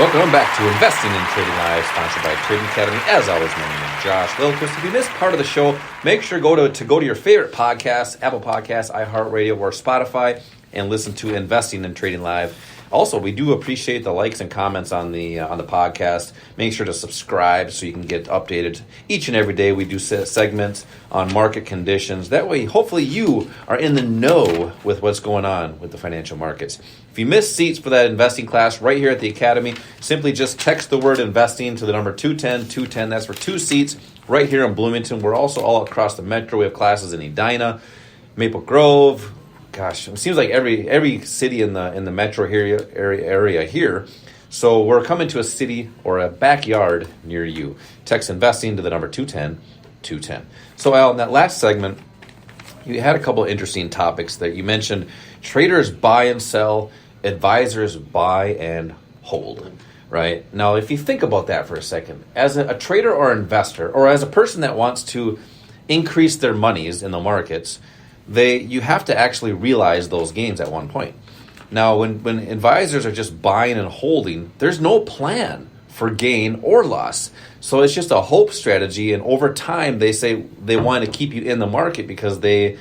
Welcome back to Investing in Trading Live, sponsored by Trading Academy. As always, my name is Josh Lilquist. If you missed part of the show, make sure to go to your favorite podcast, Apple Podcasts, iHeartRadio, or Spotify, and listen to Investing in Trading Live. Also, we do appreciate the likes and comments on the podcast. Make sure to subscribe so you can get updated each and every day. We do segments on market conditions. That way, hopefully, you are in the know with what's going on with the financial markets. If you missed seats for that investing class right here at the Academy, simply just text the word investing to the number 210-210. That's for 2 seats right here in Bloomington. We're also all across the metro. We have classes in Edina, Maple Grove. Gosh, it seems like every city in the metro area here. So we're coming to a city or a backyard near you. Text investing to the number 210-210. So Al, in that last segment, you had a couple of interesting topics that you mentioned. Traders buy and sell, advisors buy and hold. Right? Now, if you think about that for a second, as a trader or investor, or as a person that wants to increase their monies in the markets, you have to actually realize those gains at one point. Now, when advisors are just buying and holding, there's no plan for gain or loss. So it's just a hope strategy, and over time they say they want to keep you in the market because they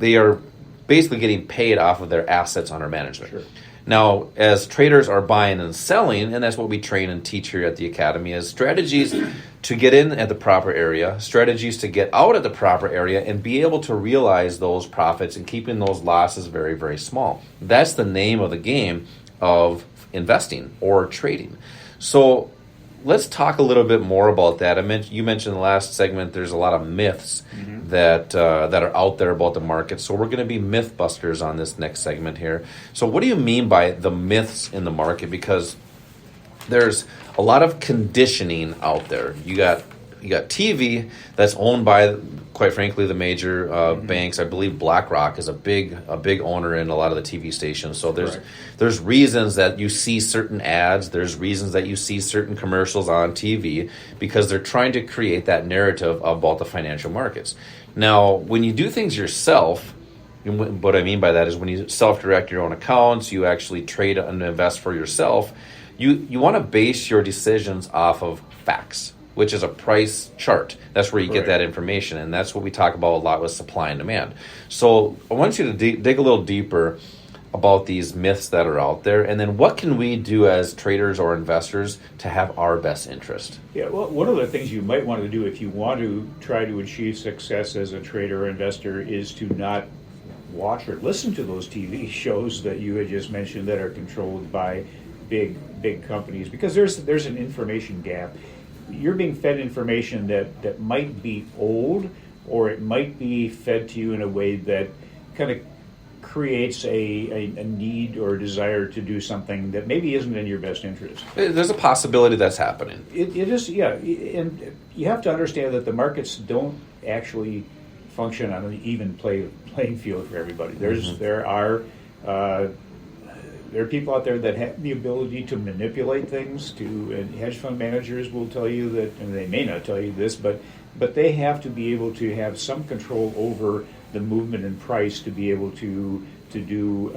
are basically getting paid off of their assets under management. Sure. Now, as traders are buying and selling, and that's what we train and teach here at the Academy, is strategies to get in at the proper area, strategies to get out at the proper area, and be able to realize those profits and keeping those losses very, very small. That's the name of the game of investing or trading. So let's talk a little bit more about that. You mentioned in the last segment there's a lot of myths that are out there about the market. So we're going to be myth busters on this next segment here. So what do you mean by the myths in the market? Because there's a lot of conditioning out there. You got TV that's owned by, quite frankly, the major banks. I believe BlackRock is a big owner in a lot of the TV stations. So there's reasons that you see certain ads. There's reasons that you see certain commercials on TV because they're trying to create that narrative about the financial markets. Now, when you do things yourself, what I mean by that is when you self-direct your own accounts, you actually trade and invest for yourself, you want to base your decisions off of facts, which is a price chart. That's where you get that information, and that's what we talk about a lot with supply and demand. So I want you to dig a little deeper about these myths that are out there, and then what can we do as traders or investors to have our best interest? Yeah, well, one of the things you might want to do if you want to try to achieve success as a trader or investor is to not watch or listen to those TV shows that you had just mentioned that are controlled by big companies, because there's an information gap. You're being fed information that might be old, or it might be fed to you in a way that kind of creates a need or a desire to do something that maybe isn't in your best interest. There's a possibility that's happening. It is, yeah. And you have to understand that the markets don't actually function on an even playing field for everybody. There are people out there that have the ability to manipulate things. And hedge fund managers will tell you that, and they may not tell you this, but they have to be able to have some control over the movement in price to be able to do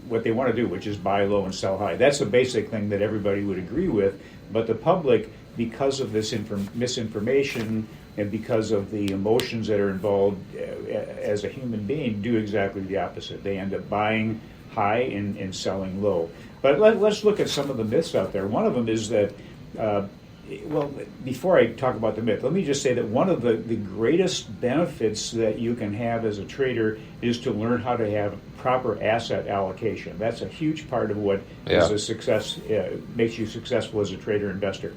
what they want to do, which is buy low and sell high. That's a basic thing that everybody would agree with. But the public, because of this misinformation and because of the emotions that are involved as a human being, do exactly the opposite. They end up buying high and selling low. But let's look at some of the myths out there. One of them is that, before I talk about the myth, let me just say that one of the greatest benefits that you can have as a trader is to learn how to have proper asset allocation. That's a huge part of what is a success, makes you successful as a trader investor.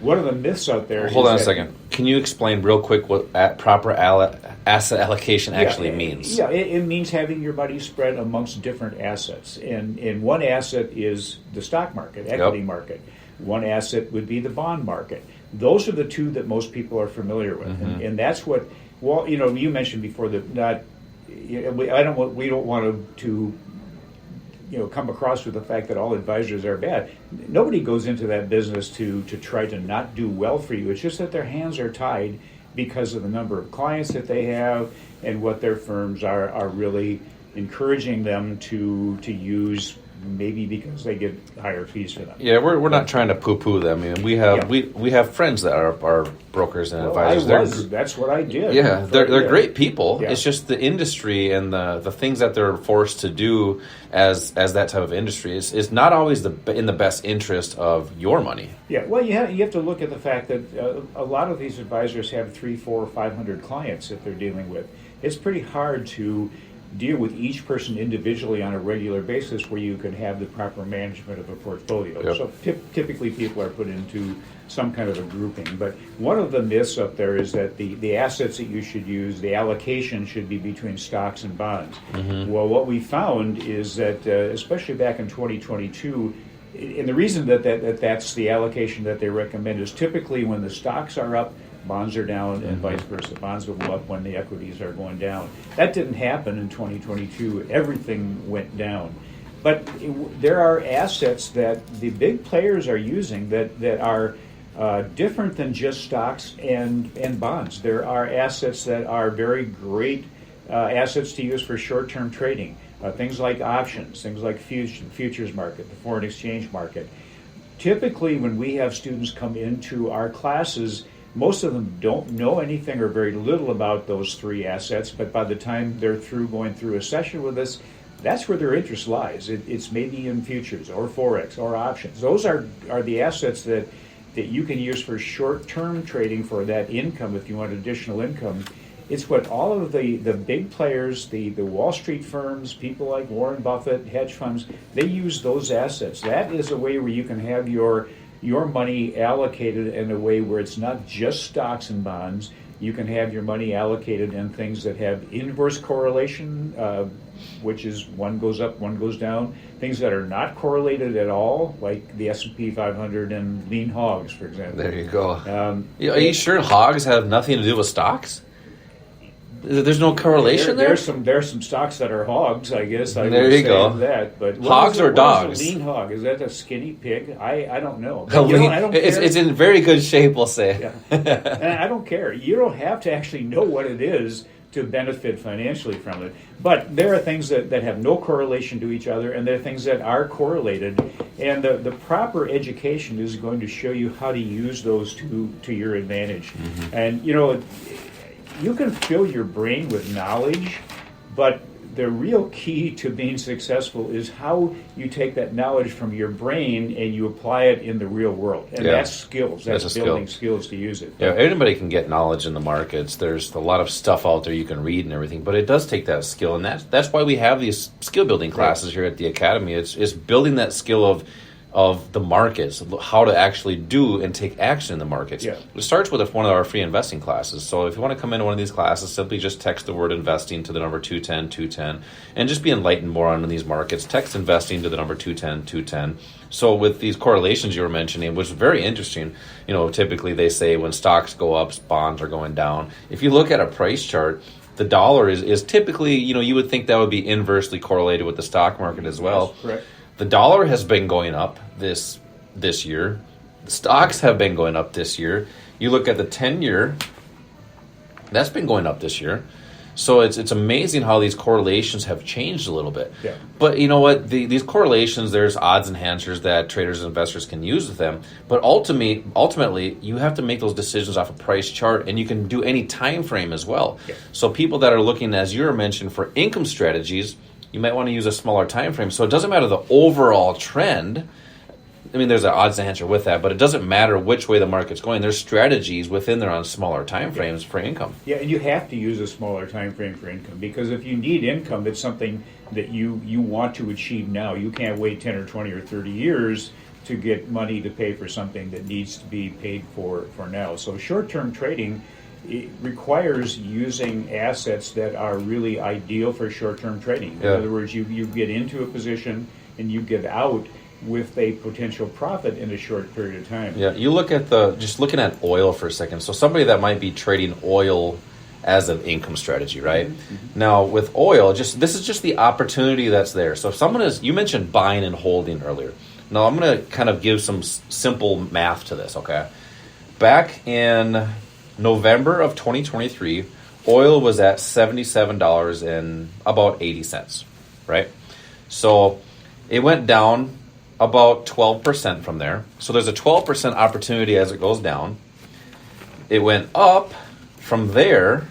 One of the myths out there. Hold on a second. Can you explain real quick what proper asset allocation actually means? Yeah, it means having your money spread amongst different assets. And one asset is the stock market, equity market. One asset would be the bond market. Those are the two that most people are familiar with. And that's what, you mentioned before that we don't want to come across with the fact that all advisors are bad. Nobody goes into that business to try to not do well for you. It's just that their hands are tied because of the number of clients that they have and what their firms are really encouraging them to use maybe because they get higher fees for them. Yeah, we're not trying to poo-poo them. I mean, we have friends that are brokers and advisors. That's what I did. Yeah, they're great people. Yeah. It's just the industry and the things that they're forced to do as that type of industry is not always in the best interest of your money. Yeah, well, you have to look at the fact that a lot of these advisors have 300, 400, 500 clients that they're dealing with. It's pretty hard to deal with each person individually on a regular basis where you can have the proper management of a portfolio. Yep. So typically people are put into some kind of a grouping. But one of the myths up there is that the assets that you should use, the allocation should be between stocks and bonds. Mm-hmm. Well, what we found is that, especially back in 2022, and the reason that's the allocation that they recommend is typically when the stocks are up, bonds are down, and vice versa. Bonds will go up when the equities are going down. That didn't happen in 2022. Everything went down. But there are assets that the big players are using that are different than just stocks and bonds. There are assets that are very great assets to use for short-term trading. Things like options, things like futures market, the foreign exchange market. Typically, when we have students come into our classes, most of them don't know anything or very little about those three assets, but by the time they're going through a session with us, that's where their interest lies. It's maybe in futures or Forex or options. Those are the assets that you can use for short-term trading for that income if you want additional income. It's what all of the big players, the Wall Street firms, people like Warren Buffett, hedge funds, they use those assets. That is a way where you can have your money allocated in a way where it's not just stocks and bonds. You can have your money allocated in things that have inverse correlation, which is one goes up, one goes down. Things that are not correlated at all, like the S&P 500 and lean hogs, for example. There you go. Are you sure hogs have nothing to do with stocks? There's no correlation there? There's some stocks that are hogs, I guess. There you go. That, but hogs or dogs? What is a lean hog? Is that a skinny pig? I don't know. I don't care. It's in very good shape, we'll say. Yeah. And I don't care. You don't have to actually know what it is to benefit financially from it. But there are things that have no correlation to each other, and there are things that are correlated. And the proper education is going to show you how to use those to your advantage. Mm-hmm. And, you can fill your brain with knowledge, but the real key to being successful is how you take that knowledge from your brain and you apply it in the real world. And that's skills. That's building skills to use it. Yeah, anybody can get knowledge in the markets. There's a lot of stuff out there you can read and everything, but it does take that skill. And that's why we have these skill building classes here at the Academy. It's building that skill of the markets, how to actually do and take action in the markets. Yeah. It starts with one of our free investing classes. So if you want to come into one of these classes, simply just text the word investing to the number 210-210 and just be enlightened more on these markets. Text investing to the number 210-210. So with these correlations you were mentioning, which is very interesting, typically they say when stocks go up, bonds are going down. If you look at a price chart, the dollar is typically, you would think that would be inversely correlated with the stock market as well. That's correct. The dollar has been going up this year. The stocks have been going up this year. You look at the 10-year, that's been going up this year. So it's amazing how these correlations have changed a little bit. Yeah. But you know what? These correlations, there's odds enhancers that traders and investors can use with them. But ultimately, you have to make those decisions off a price chart, and you can do any time frame as well. Yeah. So people that are looking, as you were mentioned, for income strategies, you might want to use a smaller time frame. So it doesn't matter the overall trend. I mean, there's an odds enhancer with that, but it doesn't matter which way the market's going. There's strategies within there on smaller time frames for income. Yeah, and you have to use a smaller time frame for income, because if you need income, it's something that you want to achieve now. You can't wait 10 or 20 or 30 years to get money to pay for something that needs to be paid for now. So short-term trading, it requires using assets that are really ideal for short-term trading. In other words, you get into a position and you get out with a potential profit in a short period of time. Yeah, you look at just looking at oil for a second. So somebody that might be trading oil as an income strategy, right? Mm-hmm. Now with oil, this is just the opportunity that's there. So if someone you mentioned buying and holding earlier. Now I'm going to kind of give some simple math to this, okay? Back in November of 2023, oil was at $77 and about 80 cents, right? So It went down about 12% from there. So there's a 12% opportunity as it goes down. It went up from there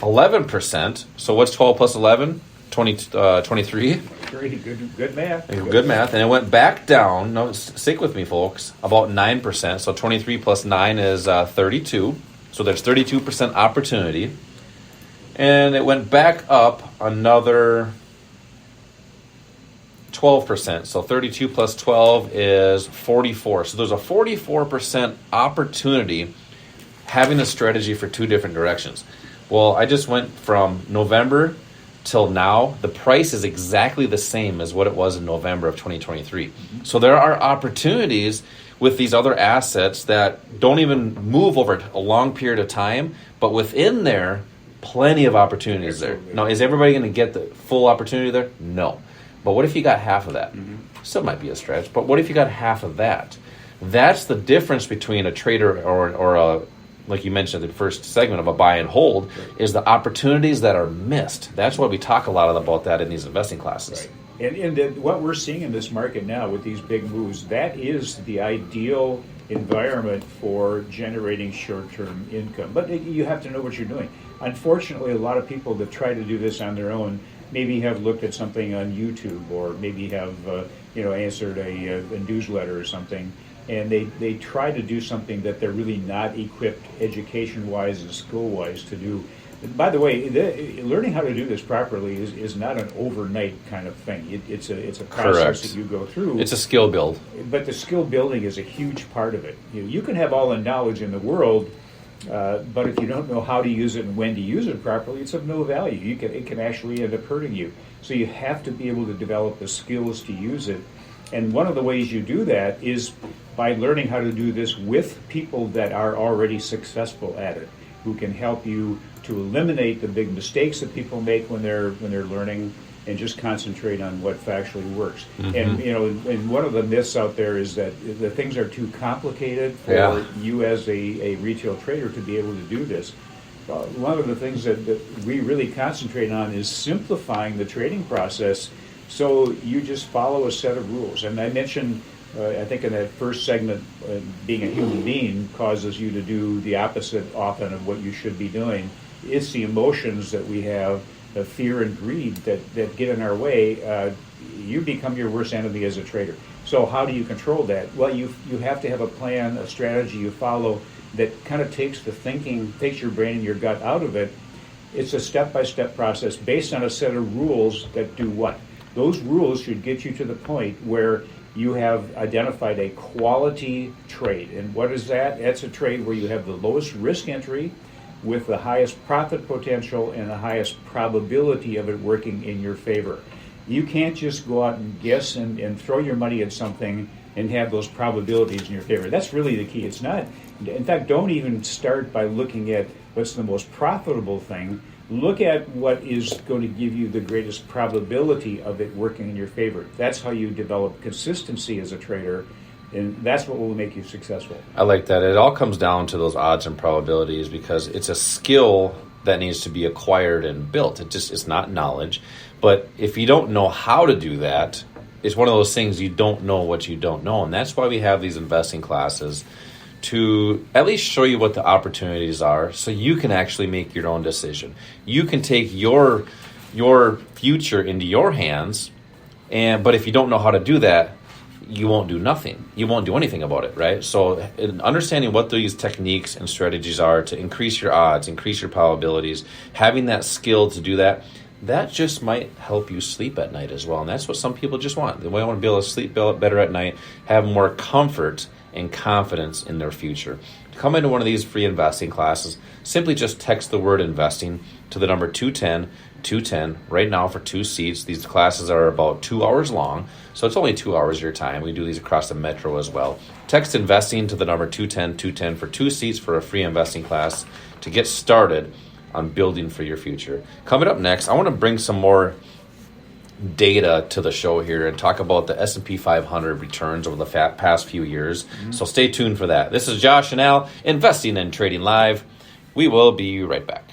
11%. So what's 12 plus 11? 23. Very good math. Good math. And it went back down. No, stick with me, folks. About 9%. So 23 plus 9 is 32. So there's 32% opportunity. And it went back up another 12%. So 32 plus 12 is 44. So there's a 44% opportunity having a strategy for two different directions. Well, I just went from November till now. The price is exactly the same as what it was in November of 2023. Mm-hmm. So there are opportunities with these other assets that don't even move over a long period of time, but within there, plenty of opportunities there. Now, is everybody going to get the full opportunity there? No. But what if you got half of that? Mm-hmm. Still might be a stretch, but what if you got half of that? That's the difference between a trader or a, like you mentioned in the first segment, of a buy and hold, right, is the opportunities that are missed. That's why we talk a lot about that in these investing classes. Right. And what we're seeing in this market now with these big moves, that is the ideal environment for generating short-term income. But you have to know what you're doing. Unfortunately, a lot of people that try to do this on their own maybe have looked at something on YouTube, or maybe have answered a newsletter or something, and they try to do something that they're really not equipped education-wise and skill-wise to do. By the way, learning how to do this properly is not an overnight kind of thing. It's a process Correct. That you go through. It's a skill build. But the skill building is a huge part of it. You can have all the knowledge in the world, but if you don't know how to use it and when to use it properly, it's of no value. It can actually end up hurting you. So you have to be able to develop the skills to use it. And one of the ways you do that is by learning how to do this with people that are already successful at it, who can help you to eliminate the big mistakes that people make when they're learning, and just concentrate on what factually works. Mm-hmm. And one of the myths out there is that the things are too complicated for you as a retail trader to be able to do this. One of the things that we really concentrate on is simplifying the trading process, so you just follow a set of rules. And I mentioned, I think in that first segment, being a human being causes you to do the opposite often of what you should be doing. It's the emotions that we have, the fear and greed that get in our way. You become your worst enemy as a trader. So how do you control that? Well, you have to have a plan, a strategy you follow that kind of takes the thinking, takes your brain and your gut out of it. It's a step-by-step process based on a set of rules that do what? Those rules should get you to the point where you have identified a quality trade. And what is that? That's a trade where you have the lowest risk entry with the highest profit potential and the highest probability of it working in your favor. You can't just go out and guess and throw your money at something and have those probabilities in your favor. That's really the key. It's not, in fact, don't even start by looking at what's the most profitable thing. Look at what is going to give you the greatest probability of it working in your favor. That's how you develop consistency as a trader, and that's what will make you successful. I like that. It all comes down to those odds and probabilities, because it's a skill that needs to be acquired and built. It's not knowledge. But if you don't know how to do that, it's one of those things, you don't know what you don't know. And that's why we have these investing classes, to at least show you what the opportunities are, so you can actually make your own decision. You can take your future into your hands, but if you don't know how to do that, you won't do nothing. You won't do anything about it, right? So understanding what these techniques and strategies are to increase your odds, increase your probabilities, having that skill to do that, that just might help you sleep at night as well. And that's what some people just want. They want to be able to sleep better at night, have more comfort and confidence in their future. To come into one of these free investing classes, simply just text the word investing to the number 210 right now for 2 seats. These classes are about 2 hours long, so it's only 2 hours of your time. We do these across the metro as well. Text investing to the number 210 for 2 seats for a free investing class to get started on building for your future. Coming up next, I want to bring some more data to the show here and talk about the S&P 500 returns over the past few years. Mm-hmm. So stay tuned for that. This is Josh and Al, Investing and Trading Live. We will be right back.